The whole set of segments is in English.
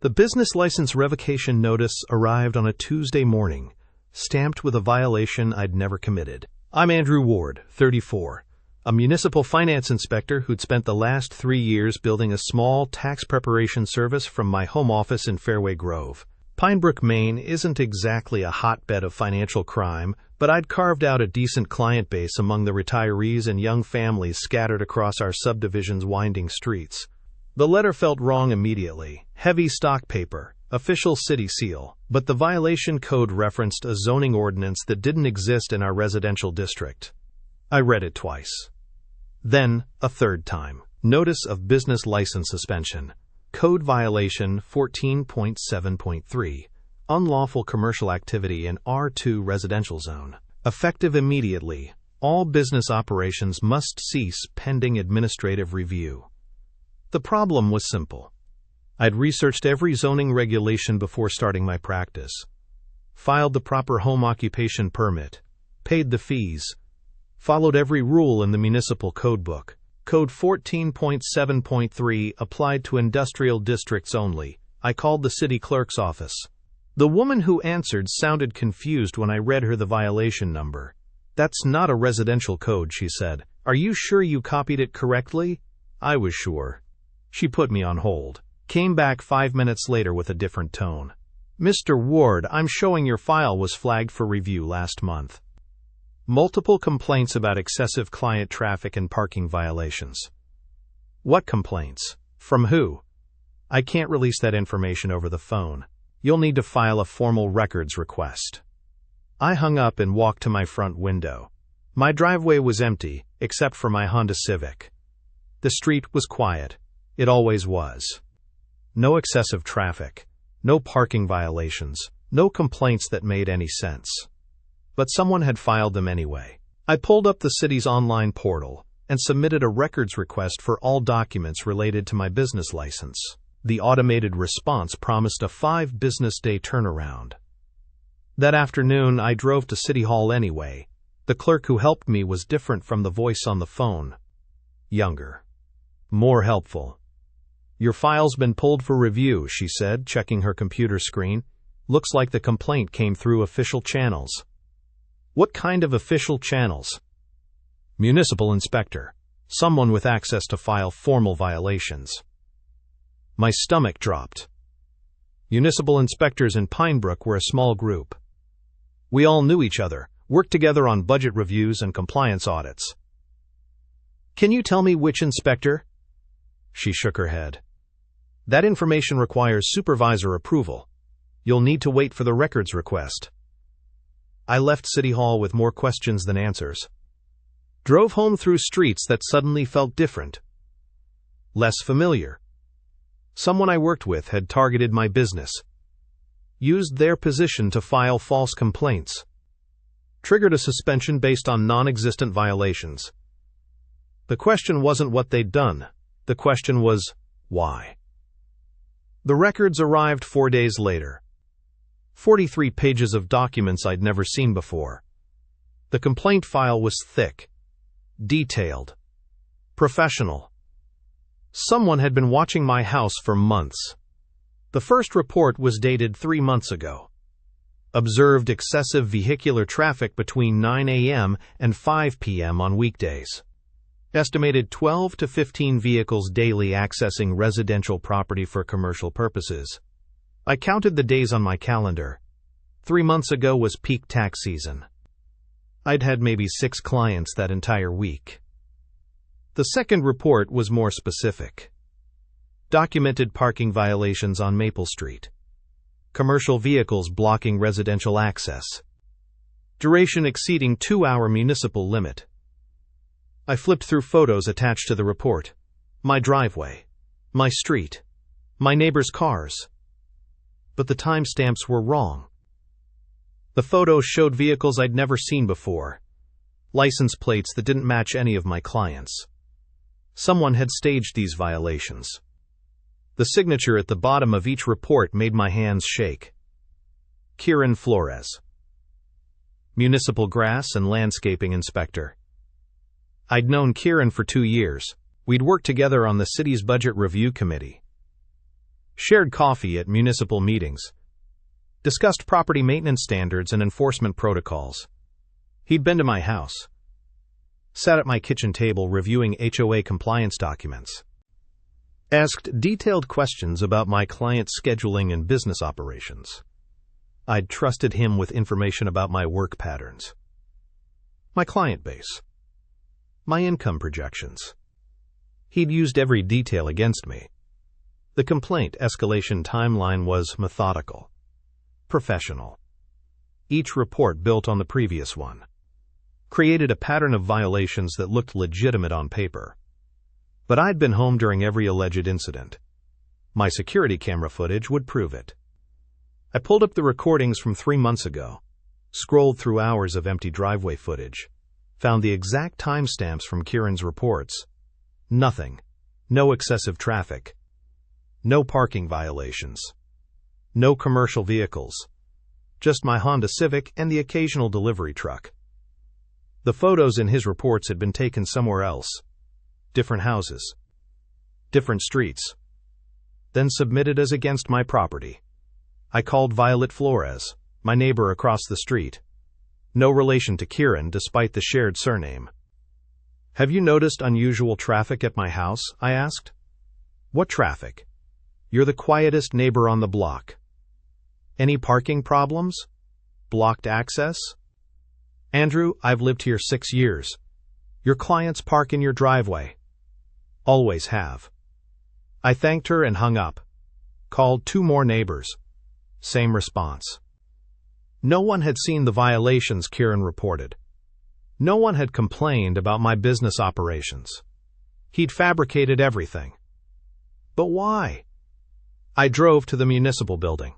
The business license revocation notice arrived on a Tuesday morning, stamped with a violation I'd never committed. I'm Andrew Ward, 34, a municipal finance inspector who'd spent the last 3 years building a small tax preparation service from my home office in Fairway Grove. Pinebrook, Maine isn't exactly a hotbed of financial crime, but I'd carved out a decent client base among the retirees and young families scattered across our subdivision's winding streets. The letter felt wrong immediately. Heavy stock paper, official city seal, but the violation code referenced a zoning ordinance that didn't exist in our residential district. I read it twice. Then, a third time. Notice of business license suspension. Code violation 14.7.3. Unlawful commercial activity in R2 residential zone. Effective immediately. All business operations must cease pending administrative review. The problem was simple. I'd researched every zoning regulation before starting my practice, filed the proper home occupation permit, paid the fees, followed every rule in the municipal codebook. Code 14.7.3 applied to industrial districts only. I called the city clerk's office. The woman who answered sounded confused when I read her the violation number. "That's not a residential code," she said. "Are you sure you copied it correctly?" I was sure. She put me on hold. Came back 5 minutes later with a different tone. "Mr. Ward, I'm showing your file was flagged for review last month. Multiple complaints about excessive client traffic and parking violations." "What complaints? From who?" "I can't release that information over the phone. You'll need to file a formal records request." I hung up and walked to my front window. My driveway was empty, except for my Honda Civic. The street was quiet. It always was. No excessive traffic, no parking violations, no complaints that made any sense. But someone had filed them anyway. I pulled up the city's online portal and submitted a records request for all documents related to my business license. The automated response promised a 5-business-day turnaround. That afternoon, I drove to City Hall anyway. The clerk who helped me was different from the voice on the phone. Younger. More helpful. "Your file's been pulled for review," she said, checking her computer screen. "Looks like the complaint came through official channels." "What kind of official channels?" "Municipal inspector. Someone with access to file formal violations." My stomach dropped. Municipal inspectors in Pinebrook were a small group. We all knew each other, worked together on budget reviews and compliance audits. "Can you tell me which inspector?" She shook her head. "That information requires supervisor approval. You'll need to wait for the records request." I left City Hall with more questions than answers. Drove home through streets that suddenly felt different. Less familiar. Someone I worked with had targeted my business. Used their position to file false complaints. Triggered a suspension based on non-existent violations. The question wasn't what they'd done. The question was, why? The records arrived 4 days later. 43 pages of documents I'd never seen before. The complaint file was thick, detailed, professional. Someone had been watching my house for months. The first report was dated 3 months ago. Observed excessive vehicular traffic between 9 a.m. and 5 p.m. on weekdays. Estimated 12 to 15 vehicles daily accessing residential property for commercial purposes. I counted the days on my calendar. 3 months ago was peak tax season. I'd had maybe 6 clients that entire week. The second report was more specific. Documented parking violations on Maple Street. Commercial vehicles blocking residential access. Duration exceeding 2-hour municipal limit. I flipped through photos attached to the report. My driveway. My street. My neighbor's cars. But the timestamps were wrong. The photos showed vehicles I'd never seen before. License plates that didn't match any of my clients. Someone had staged these violations. The signature at the bottom of each report made my hands shake. Kieran Flores. Municipal Grass and Landscaping Inspector. I'd known Kieran for 2 years. We'd worked together on the city's budget review committee. Shared coffee at municipal meetings. Discussed property maintenance standards and enforcement protocols. He'd been to my house. Sat at my kitchen table reviewing HOA compliance documents. Asked detailed questions about my client's scheduling and business operations. I'd trusted him with information about my work patterns, my client base, my income projections. He'd used every detail against me. The complaint escalation timeline was methodical, professional. Each report built on the previous one. Created a pattern of violations that looked legitimate on paper. But I'd been home during every alleged incident. My security camera footage would prove it. I pulled up the recordings from 3 months ago, scrolled through hours of empty driveway footage, found the exact timestamps from Kieran's reports. Nothing. No excessive traffic. No parking violations. No commercial vehicles. Just my Honda Civic and the occasional delivery truck. The photos in his reports had been taken somewhere else. Different houses. Different streets. Then submitted as against my property. I called Violet Flores, my neighbor across the street. No relation to Kieran despite the shared surname. "Have you noticed unusual traffic at my house?" I asked. "What traffic? You're the quietest neighbor on the block." "Any parking problems? Blocked access?" "Andrew, I've lived here 6 years. Your clients park in your driveway. Always have." I thanked her and hung up. Called 2 more neighbors. Same response. No one had seen the violations Kieran reported. No one had complained about my business operations. He'd fabricated everything. But why? I drove to the municipal building.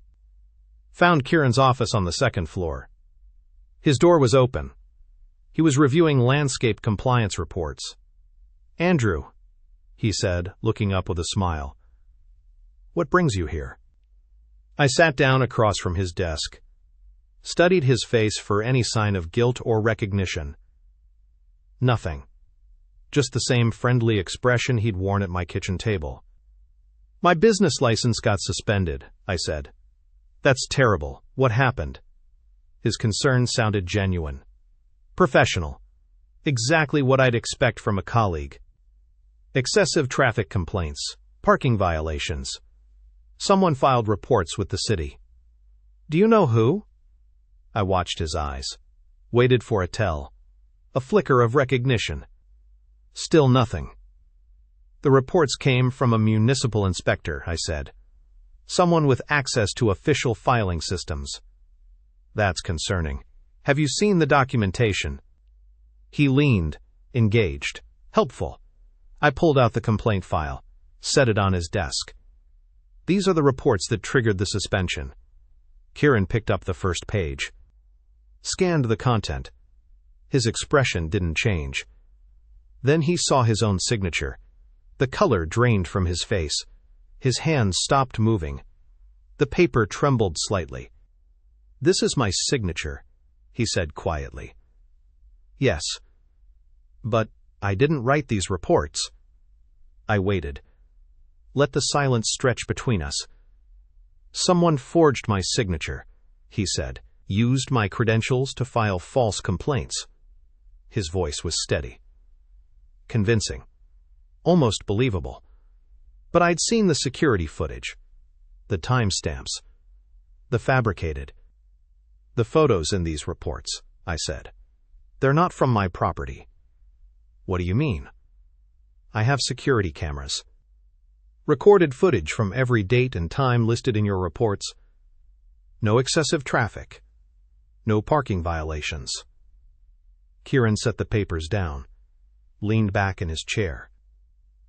Found Kieran's office on the 2nd floor. His door was open. He was reviewing landscape compliance reports. "Andrew," he said, looking up with a smile. "What brings you here?" I sat down across from his desk, studied his face for any sign of guilt or recognition. Nothing. Just the same friendly expression he'd worn at my kitchen table. "My business license got suspended," I said. "That's terrible. What happened?" His concern sounded genuine. Professional. Exactly what I'd expect from a colleague. Excessive traffic complaints, parking violations. Someone filed reports with the city. "Do you know who?" I watched his eyes, waited for a tell, a flicker of recognition. Still nothing. "The reports came from a municipal inspector," I said. "Someone with access to official filing systems." "That's concerning. Have you seen the documentation?" He leaned, engaged, helpful. I pulled out the complaint file, set it on his desk. "These are the reports that triggered the suspension." Kieran picked up the first page. Scanned the content. His expression didn't change. Then he saw his own signature. The color drained from his face. His hands stopped moving. The paper trembled slightly. "This is my signature," he said quietly. "Yes. But I didn't write these reports." I waited. Let the silence stretch between us. "Someone forged my signature," he said. "Used my credentials to file false complaints." His voice was steady. Convincing. Almost believable. But I'd seen the security footage, the timestamps, the fabricated. "The photos in these reports," I said. "They're not from my property." "What do you mean?" "I have security cameras. Recorded footage from every date and time listed in your reports. No excessive traffic. No parking violations." Kieran set the papers down, leaned back in his chair.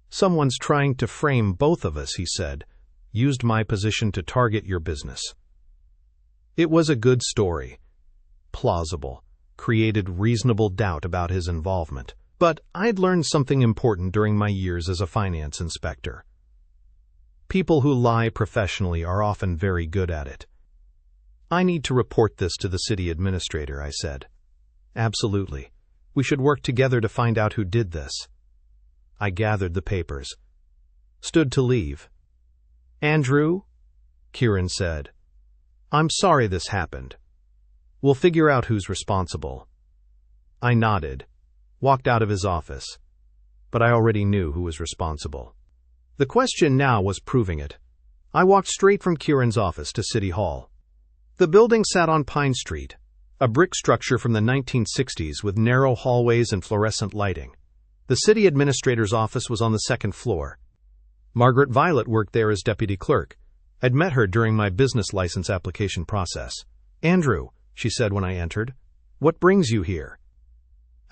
"Someone's trying to frame both of us," he said. "Used my position to target your business." It was a good story. Plausible. Created reasonable doubt about his involvement. But I'd learned something important during my years as a finance inspector. People who lie professionally are often very good at it. "I need to report this to the city administrator," I said. "Absolutely. We should work together to find out who did this." I gathered the papers. Stood to leave. "Andrew," Kieran said, "I'm sorry this happened. We'll figure out who's responsible." I nodded, walked out of his office, but I already knew who was responsible. The question now was proving it. I walked straight from Kieran's office to City Hall. The building sat on Pine Street, a brick structure from the 1960s with narrow hallways and fluorescent lighting. The city administrator's office was on the second floor. Margaret Violet worked there as deputy clerk. I'd met her during my business license application process. "Andrew," she said when I entered, "what brings you here?"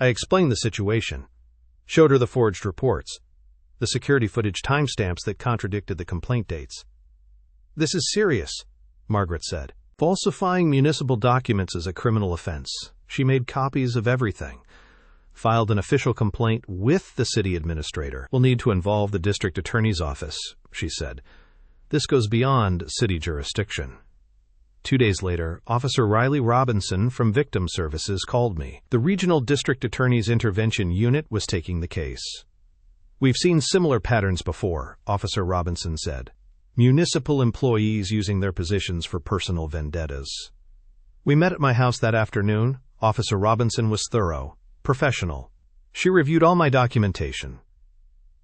I explained the situation, showed her the forged reports, the security footage timestamps that contradicted the complaint dates. "This is serious," Margaret said. "Falsifying municipal documents is a criminal offense." She made copies of everything, filed an official complaint with the city administrator. "We'll need to involve the district attorney's office," she said. "This goes beyond city jurisdiction." 2 days later, Officer Riley Robinson from Victim Services called me. The Regional District Attorney's Intervention Unit was taking the case. "We've seen similar patterns before," Officer Robinson said. "Municipal employees using their positions for personal vendettas." We met at my house that afternoon. Officer Robinson was thorough, professional. She reviewed all my documentation.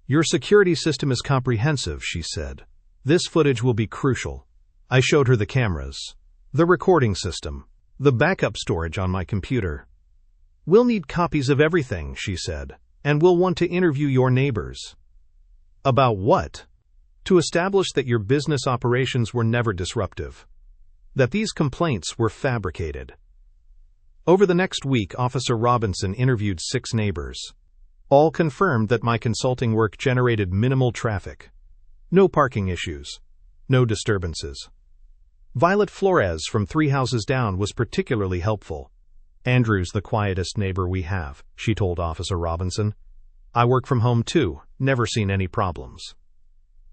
"Your security system is comprehensive," she said. "This footage will be crucial." I showed her the cameras, the recording system, the backup storage on my computer. "We'll need copies of everything," she said, "and we'll want to interview your neighbors." "About what?" "To establish that your business operations were never disruptive, that these complaints were fabricated." Over the next week, Officer Robinson interviewed 6 neighbors. All confirmed that my consulting work generated minimal traffic. No parking issues, no disturbances. Violet Flores from 3 houses down was particularly helpful. "Andrew's the quietest neighbor we have," she told Officer Robinson. "I work from home too, never seen any problems."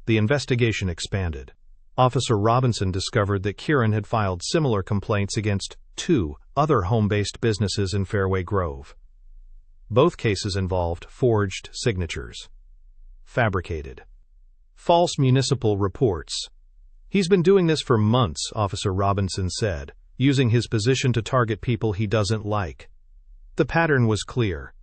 The investigation expanded. Officer Robinson discovered that Kieran had filed similar complaints against 2 other home-based businesses in Fairway Grove. Both cases involved forged signatures. Fabricated. False municipal reports. "He's been doing this for months," Officer Robinson said, "using his position to target people he doesn't like." The pattern was clear.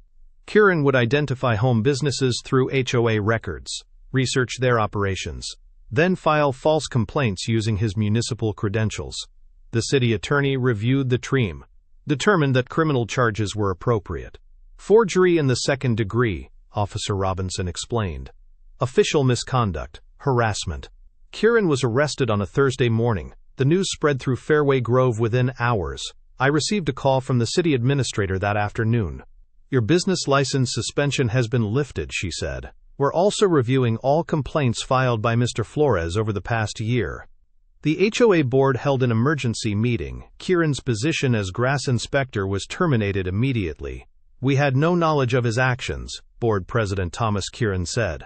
Kieran would identify home businesses through HOA records, research their operations, then file false complaints using his municipal credentials. The city attorney reviewed the TREAM, determined that criminal charges were appropriate. "Forgery in the second degree," Officer Robinson explained. "Official misconduct, harassment." Kieran was arrested on a Thursday morning. The news spread through Fairway Grove within hours. I received a call from the city administrator that afternoon. "Your business license suspension has been lifted," she said. "We're also reviewing all complaints filed by Mr. Flores over the past year." The HOA board held an emergency meeting. Kieran's position as grass inspector was terminated immediately. "We had no knowledge of his actions," board president Thomas Kieran said.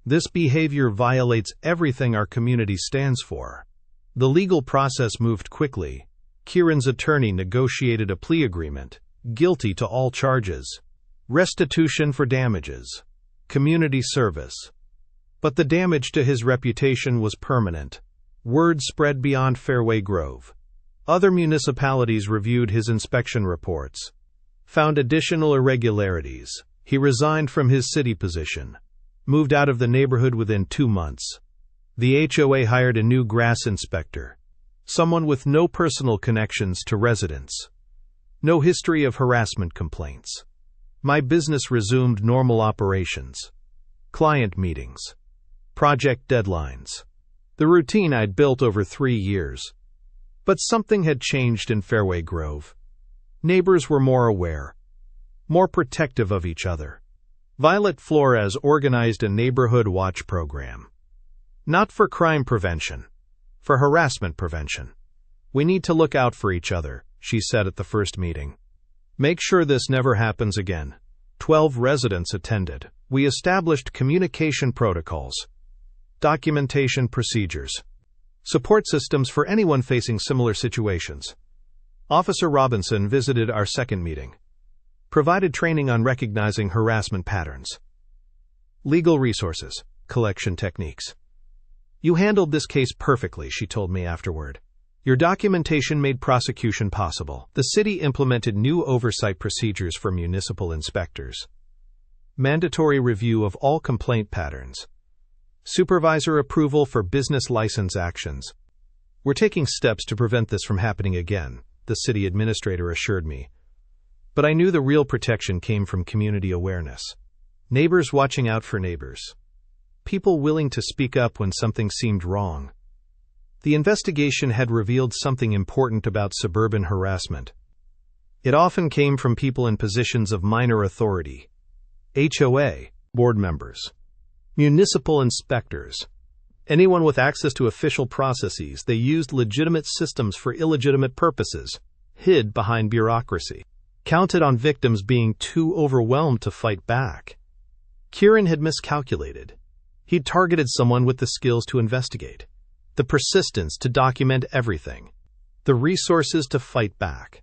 "This behavior violates everything our community stands for." The legal process moved quickly. Kieran's attorney negotiated a plea agreement, guilty to all charges, restitution for damages, community service. But the damage to his reputation was permanent. Word spread beyond Fairway Grove. Other municipalities reviewed his inspection reports, found additional irregularities. He resigned from his city position, moved out of the neighborhood within 2 months. The HOA hired a new grass inspector, someone with no personal connections to residents, no history of harassment complaints. My business resumed normal operations, client meetings, project deadlines, the routine I'd built over 3 years. But something had changed in Fairway Grove. Neighbors were more aware, more protective of each other. Violet Flores organized a neighborhood watch program. Not for crime prevention, for harassment prevention. "We need to look out for each other," she said at the first meeting. "Make sure this never happens again." 12 residents attended. We established communication protocols, documentation procedures, support systems for anyone facing similar situations. Officer Robinson visited our second meeting, provided training on recognizing harassment patterns, legal resources, collection techniques. "You handled this case perfectly," she told me afterward. "Your documentation made prosecution possible." The city implemented new oversight procedures for municipal inspectors. Mandatory review of all complaint patterns. Supervisor approval for business license actions. "We're taking steps to prevent this from happening again," the city administrator assured me. But I knew the real protection came from community awareness. Neighbors watching out for neighbors. People willing to speak up when something seemed wrong. The investigation had revealed something important about suburban harassment. It often came from people in positions of minor authority. HOA, board members. Municipal inspectors. Anyone with access to official processes. They used legitimate systems for illegitimate purposes, hid behind bureaucracy, counted on victims being too overwhelmed to fight back. Kieran had miscalculated. He'd targeted someone with the skills to investigate, the persistence to document everything, the resources to fight back.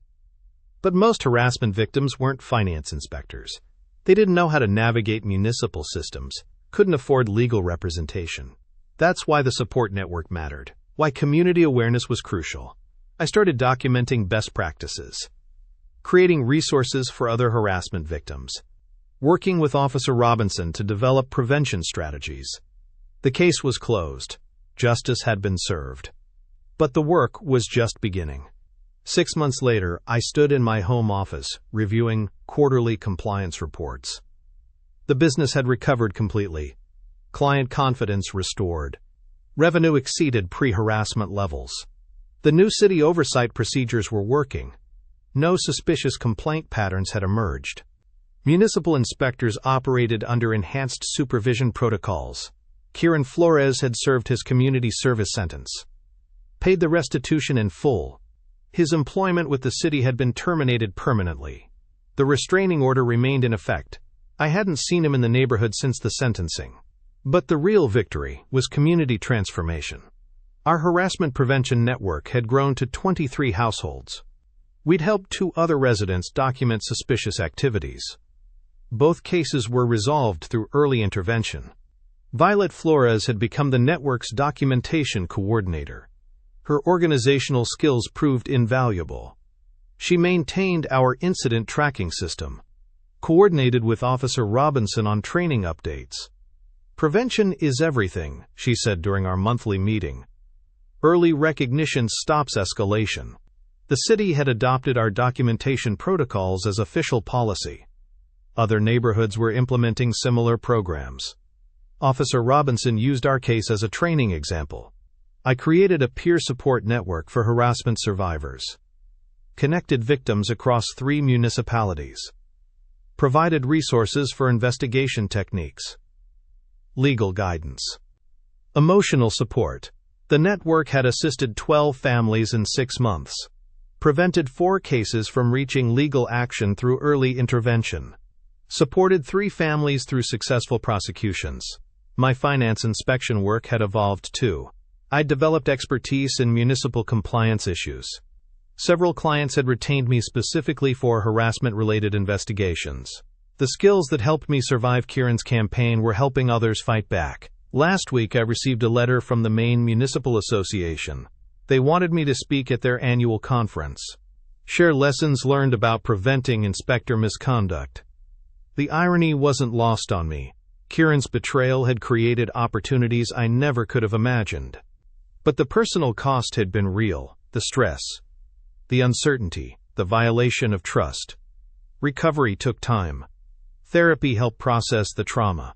But most harassment victims weren't finance inspectors. They didn't know how to navigate municipal systems, couldn't afford legal representation. That's why the support network mattered, why community awareness was crucial. I started documenting best practices, creating resources for other harassment victims, working with Officer Robinson to develop prevention strategies. The case was closed. Justice had been served. But the work was just beginning. 6 months later, I stood in my home office, reviewing quarterly compliance reports. The business had recovered completely. Client confidence restored. Revenue exceeded pre-harassment levels. The new city oversight procedures were working. No suspicious complaint patterns had emerged. Municipal inspectors operated under enhanced supervision protocols. Kieran Flores had served his community service sentence, paid the restitution in full. His employment with the city had been terminated permanently. The restraining order remained in effect. I hadn't seen him in the neighborhood since the sentencing. But the real victory was community transformation. Our harassment prevention network had grown to 23 households. We'd helped 2 other residents document suspicious activities. Both cases were resolved through early intervention. Violet Flores had become the network's documentation coordinator. Her organizational skills proved invaluable. She maintained our incident tracking system, coordinated with Officer Robinson on training updates. "Prevention is everything," she said during our monthly meeting. "Early recognition stops escalation." The city had adopted our documentation protocols as official policy. Other neighborhoods were implementing similar programs. Officer Robinson used our case as a training example. I created a peer support network for harassment survivors, connected victims across 3 municipalities, provided resources for investigation techniques, legal guidance, emotional support. The network had assisted 12 families in 6 months, prevented 4 cases from reaching legal action through early intervention, supported 3 families through successful prosecutions. My finance inspection work had evolved too. I'd developed expertise in municipal compliance issues. Several clients had retained me specifically for harassment-related investigations. The skills that helped me survive Kieran's campaign were helping others fight back. Last week I received a letter from the Maine Municipal Association. They wanted me to speak at their annual conference, share lessons learned about preventing inspector misconduct. The irony wasn't lost on me. Kieran's betrayal had created opportunities I never could have imagined. But the personal cost had been real, the stress, the uncertainty, the violation of trust. Recovery took time. Therapy helped process the trauma.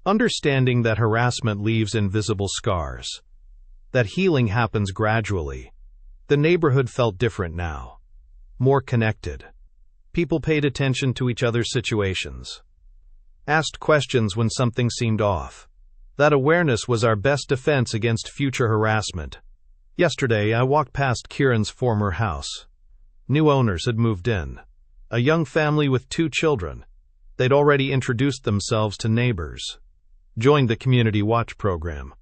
Understanding that harassment leaves invisible scars, that healing happens gradually. The neighborhood felt different now, more connected. People paid attention to each other's situations, asked questions when something seemed off. That awareness was our best defense against future harassment. Yesterday, I walked past Kieran's former house. New owners had moved in. A young family with 2 children. They'd already introduced themselves to neighbors, joined the community watch program.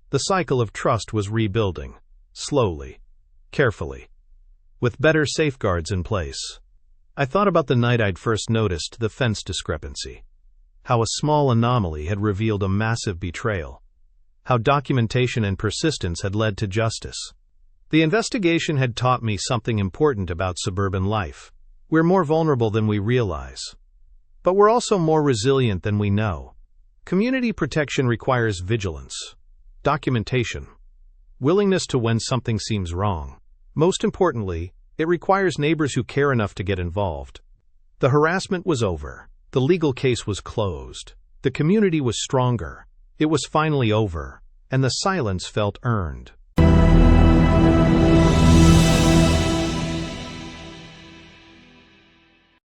The cycle of trust was rebuilding, slowly, carefully, with better safeguards in place. I thought about the night I'd first noticed the fence discrepancy, how a small anomaly had revealed a massive betrayal. how documentation and persistence had led to justice. The investigation had taught me something important about suburban life. We're more vulnerable than we realize. But we're also more resilient than we know. Community protection requires vigilance, documentation, willingness to when something seems wrong. Most importantly, it requires neighbors who care enough to get involved. The harassment was over. The legal case was closed. The community was stronger. It was finally over, and the silence felt earned.